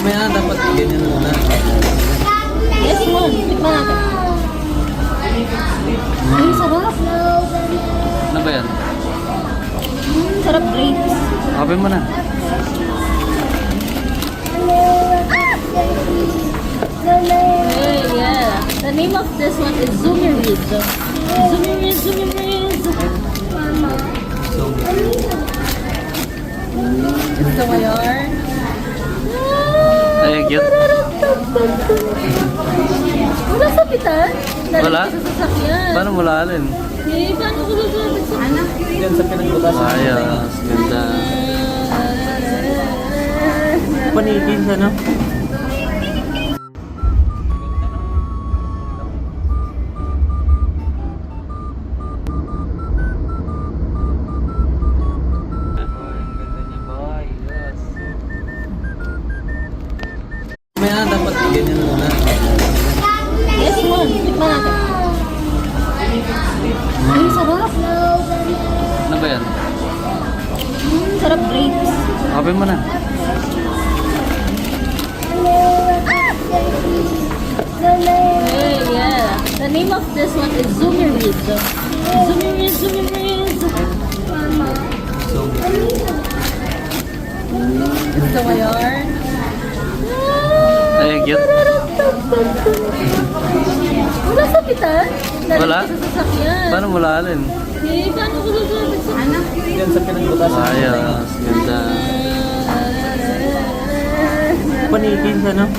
Mamaya na dapat ganyan muna. Yes, mo. Tikman natin. Ang sarap. Ano ba yan? Sarap grapes. Open mo na. Hey, yeah. The name of this one is Zoomerid. Zoomerid, Zoomerid. Gusto mo yun? Ay, cute. Wala sa pitan? Wala? Sa sasakyan. Paano mo lalin? Eh, paano ko sasabi sa anak? Yan sa pinagbutas. Ayos, ganda. Panikin siya, no? Mamaya na dapat ganyan muna. Yes, mo. Tikman natin. Ang sarap. Ano ba yan? Sarap grapes. Open mo na. Hey, yeah. The name of this one is Zoomerid. Zoomerid, Zoomerid. Gusto mo yun? Ay, cute. Wala sa pitan? Wala? Sa sasakyan. Paano mo lalin? Eh, paano ko sasabi sa anak? Yan sa pinagbutas. Ayos, ganda. Panikin siya, no?